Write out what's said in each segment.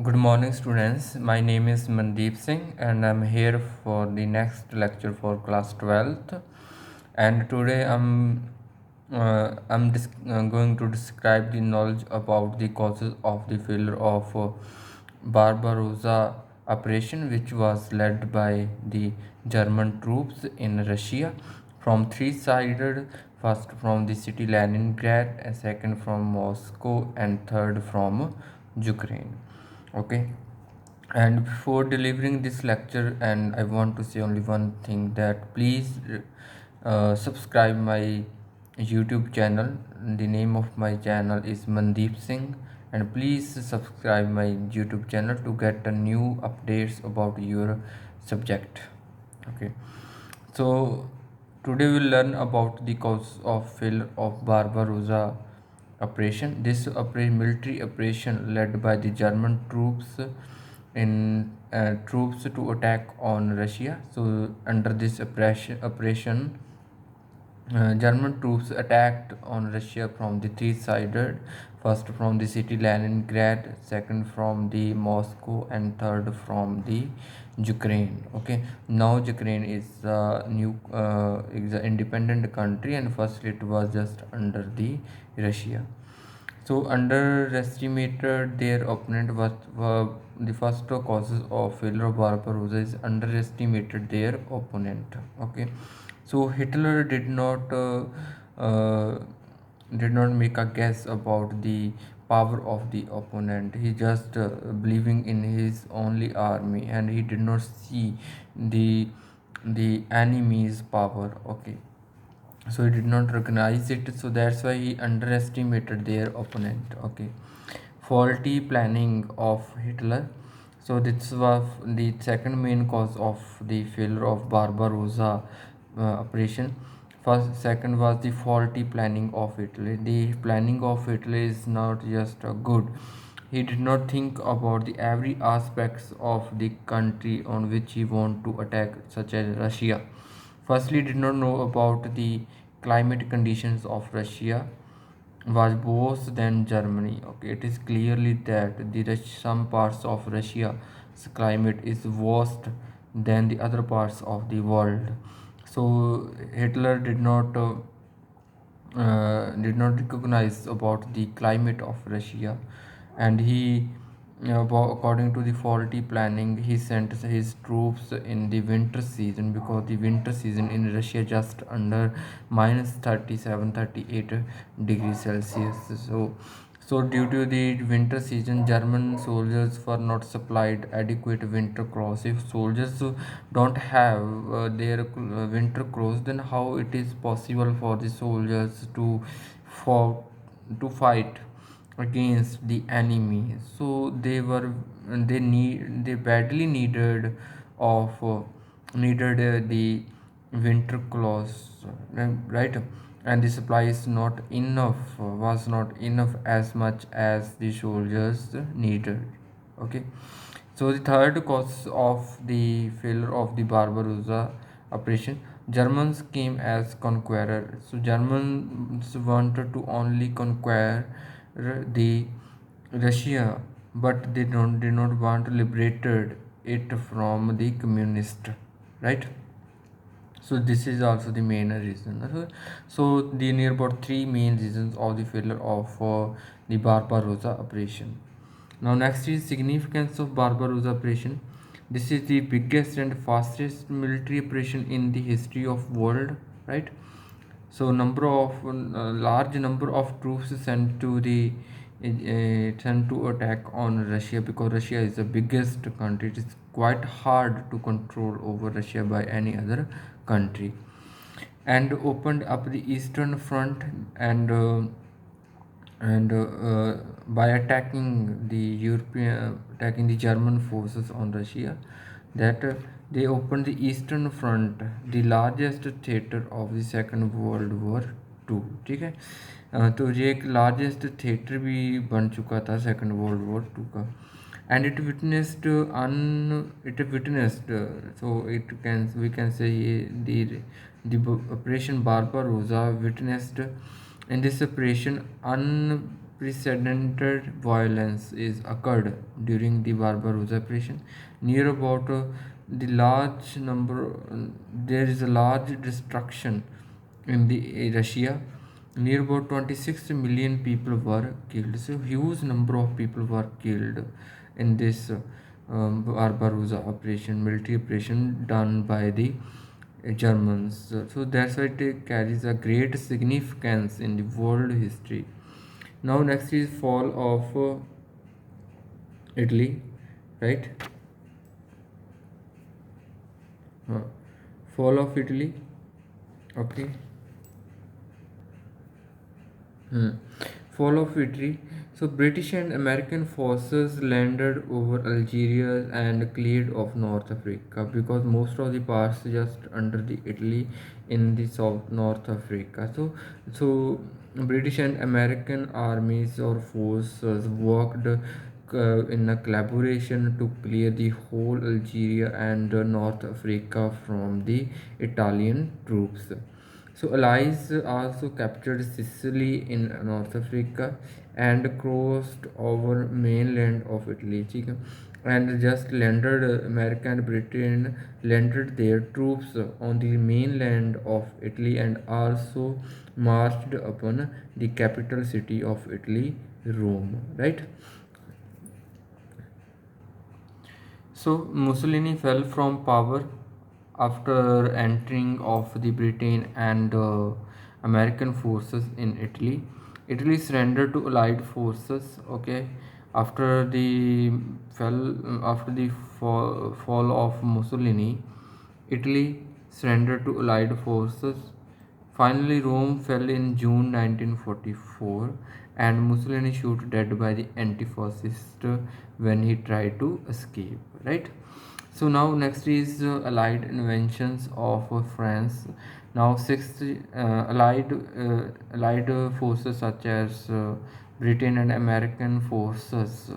Good morning, students. My name is Mandeep Singh, and I'm here for the next lecture for class 12th. And today I'm going to describe the knowledge about the causes of the failure of Barbarossa operation, which was led by the German troops in Russia from three-sided. First from the city Leningrad, and second from Moscow, and third from Ukraine. Okay, and before delivering this lecture, and I want to say only one thing, that please subscribe my YouTube channel. The name of my channel is Mandeep Singh, and please subscribe my YouTube channel to get new updates about your subject. Okay, so today we'll learn about the cause of failure of Barbarossa operation. This military operation led by the German troops to attack on Russia. So under this operation, German troops attacked on Russia from the three-sided. First from the city Leningrad, second from the Moscow, and third from the Ukraine. Okay, now Ukraine is an independent country, and first it was just under the Russia. So underestimated their opponent was the first causes of failure of Barbarossa is underestimated their opponent. Okay, so Hitler uh, did not make a guess about the power of the opponent. He just believing in his only army, and he did not see the enemy's power. Okay, so he did not recognize it, so that's why he underestimated their opponent. Okay, faulty planning of Hitler. So this was the second main cause of the failure of Barbarossa operation. Second was the faulty planning of Hitler. The planning of Hitler is not just good. He did not think about the every aspects of the country on which he want to attack, such as Russia. Firstly, did not know about the climate conditions of Russia was worse than Germany. Okay, it is clearly that some parts of Russia's climate is worse than the other parts of the world. So Hitler did not recognize about the climate of Russia, and according to the faulty planning, he sent his troops in the winter season, because the winter season in Russia just under minus 37, 38 degrees Celsius. So due to the winter season, German soldiers were not supplied adequate winter clothes. If soldiers don't have their winter clothes, then how it is possible for the soldiers for to fight against the enemy? So they badly needed the winter clothes, right? And the supply is not enough was not enough as much as the soldiers needed. Okay, so the third cause of the failure of the Barbarossa operation, Germans came as conqueror. So Germans wanted to only conquer the Russia, but they did not want to liberate it from the communist, right? So this is also the main reason. So the near about three main reasons of the failure of the Barbarossa operation. Now next is significance of Barbarossa operation. This is the biggest and fastest military operation in the history of world, right? So large number of troops sent to attack on Russia, because Russia is the biggest country. It is quite hard to control over Russia by any other country, and opened up the eastern front, and by attacking the German forces on Russia, that they opened the eastern front, the largest theater of the second world war two. ठीक है, तो ये एक largest theatre भी बन चुका था second world war to का. And it witnessed, so it can we can say the operation Barbarossa witnessed in this operation unprecedented violence is occurred during the Barbarossa operation. Near about the large number, there is a large destruction in the Russia. Near about 26 million people were killed. So huge number of people were killed in this Barbarossa operation, military operation done by the Germans. So that's why it carries a great significance in the world history. Now next is fall of Italy, right? Uh, Fall of Italy. Okay. Hmm. Fall of Italy. So British and American forces landed over Algeria and cleared of North Africa because most of the parts just under the Italy in the South North Africa. So British and American armies or forces worked in a collaboration to clear the whole Algeria and North Africa from the Italian troops. So allies also captured Sicily in North Africa and crossed over mainland of Italy. ठीक है? And just landed America and Britain landed their troops on the mainland of Italy and also marched upon the capital city of Italy, Rome. Right? So Mussolini fell from power after entering of the Britain and American forces in Italy. Italy surrendered to Allied forces. Okay, after the fall of Mussolini, Italy surrendered to Allied forces. Finally, Rome fell in June 1944, and Mussolini shot dead by the anti-fascist when he tried to escape. Right. So now next is Allied inventions of France. Now sixth Allied forces such as Britain and American forces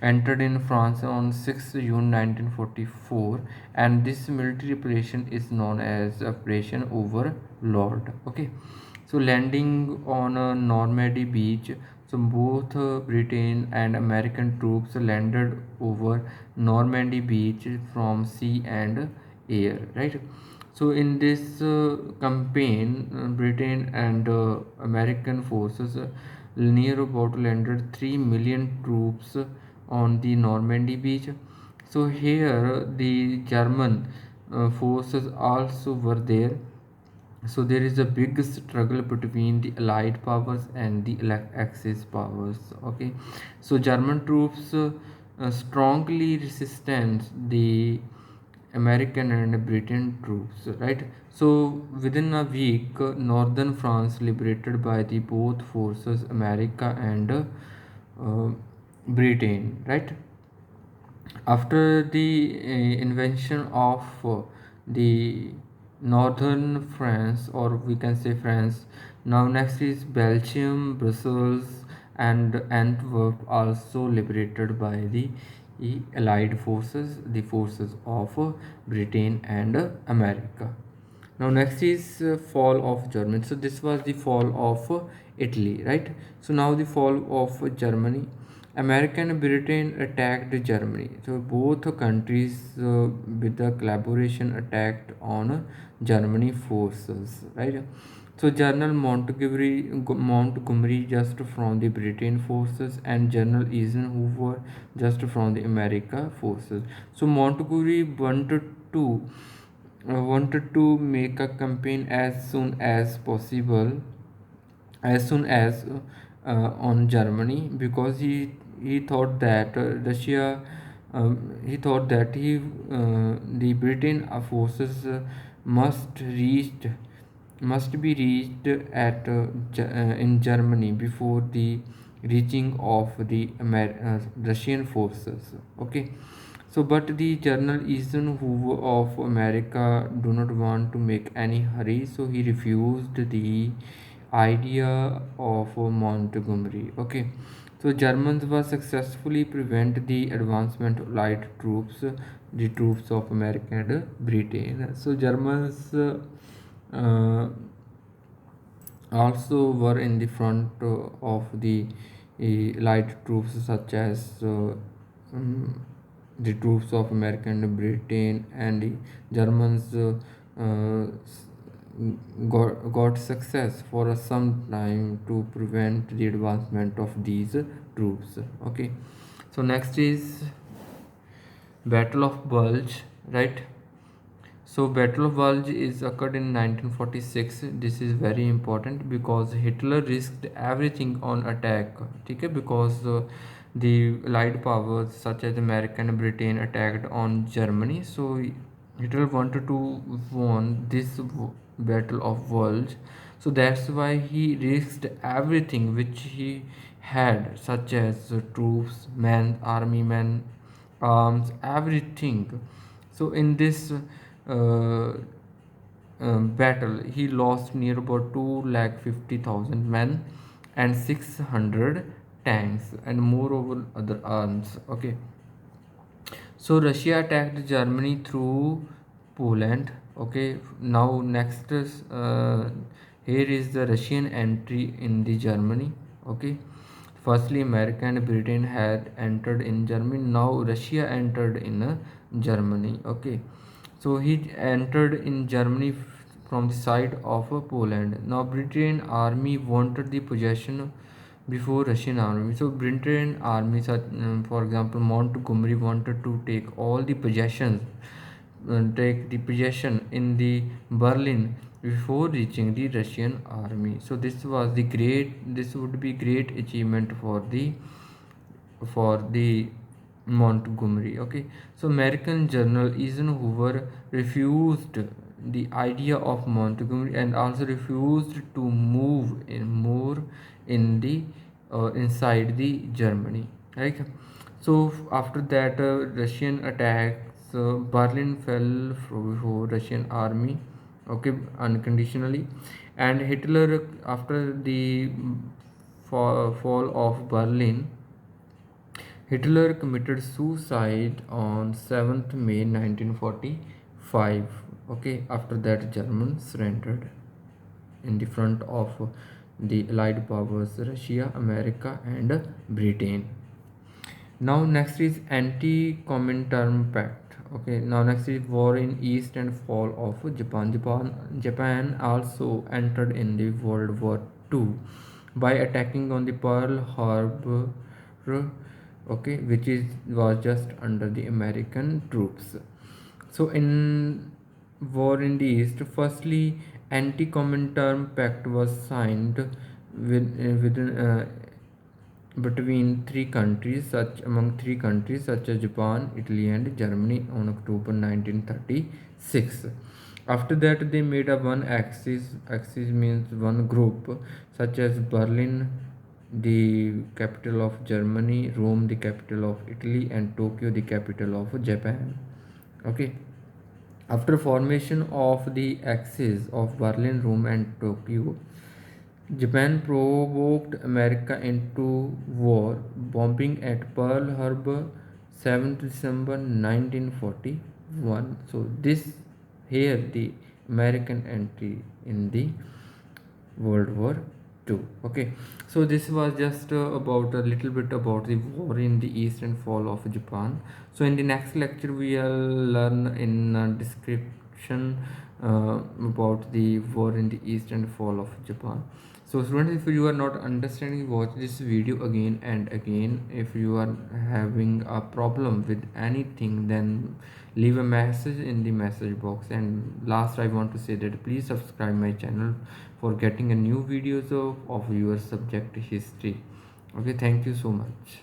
entered in France on 6th June 1944, and this military operation is known as Operation Overlord. Okay, so landing on a Normandy beach, so both Britain and American troops landed over Normandy beach from sea and air, right? So in this campaign, Britain and American forces near about landed 3 million troops on the Normandy beach. So here the German forces also were there. So there is a big struggle between the Allied powers and the Axis powers. Okay, so German troops strongly resisted the American and Britain troops, right? So within a week, northern France liberated by the both forces, America and Britain, right? After the invention of the northern France, or we can say France, now next is Belgium, Brussels, and Antwerp, also liberated by the Allied forces, the forces of Britain and America. Now next is fall of Germany. So this was the fall of Italy, right? So now the fall of Germany. American and Britain attacked Germany. So both countries with the collaboration attacked on Germany forces, right? So General Montgomery just from the Britain forces and General Eisenhower just from the America forces. So Montgomery wanted to make a campaign as soon as possible, as soon as on Germany, because he thought that Russia he thought that the Britain forces must be reached at in Germany before the reaching of the Russian forces. Okay, so but the General Eisenhower of America do not want to make any hurry, so he refused the idea of Montgomery. Okay, so Germans were successfully prevent the advancement of light troops, the troops of America and Britain. So Germans uh, also were in the front of the Allied troops such as um, the troops of American, Britain, and the Germans uh, got success for some time to prevent the advancement of these troops. Okay, so next is Battle of Bulge, right? So Battle of Bulge is occurred in 1946. This is very important because Hitler risked everything on attack. Okay, because the Allied powers such as America and Britain attacked on Germany. So Hitler wanted to win this Battle of Bulge. So that's why he risked everything which he had, such as troops, men, army men, arms, everything. So in this battle, he lost near about 250,000 men and 600 tanks and moreover other arms. Okay, so Russia attacked Germany through Poland. Okay, now next is here is the Russian entry in the Germany. Okay, firstly America and Britain had entered in Germany. Now Russia entered in Germany. Okay, so he entered in Germany from the side of Poland. Now Britain army wanted the possession before Russian army. So Britain army, for example, Montgomery wanted to take all the possessions, take the possession in the Berlin before reaching the Russian army. So this was the great. This would be great achievement for the Montgomery. Okay, so American General Eisenhower refused the idea of Montgomery and also refused to move in more in the inside the Germany. Right. So after that, Russian attacks, Berlin fell before Russian army. Okay, unconditionally, and Hitler after the fall of Berlin, Hitler committed suicide on 7th May 1945. Okay, after that, Germans surrendered in the front of the Allied powers Russia, America, and Britain. Now, next is Anti-Comintern Pact. Okay, now next is War in East and fall of Japan. Japan also entered in the World War II by attacking on the Pearl Harbor, okay, which is was just under the American troops. So in war in the east, firstly anti-Comintern pact was signed within between three countries, such among three countries such as Japan, Italy, and Germany on October 1936. After that, they made a one axis. Axis means one group, such as Berlin, the capital of Germany, Rome, the capital of Italy, and Tokyo, the capital of Japan. Okay. After formation of the axis of Berlin, Rome, and Tokyo, Japan provoked America into war, bombing at Pearl Harbor 7th December 1941. So this here the American entry in the World War II. Okay, so this was just about a little bit about the war in the east and fall of Japan. So in the next lecture we will learn in description about the war in the east and fall of Japan. So students, if you are not understanding, watch this video again and again. If you are having a problem with anything, then leave a message in the message box. And last, I want to say that please subscribe my channel for getting a new videos of your subject history. Okay, thank you so much.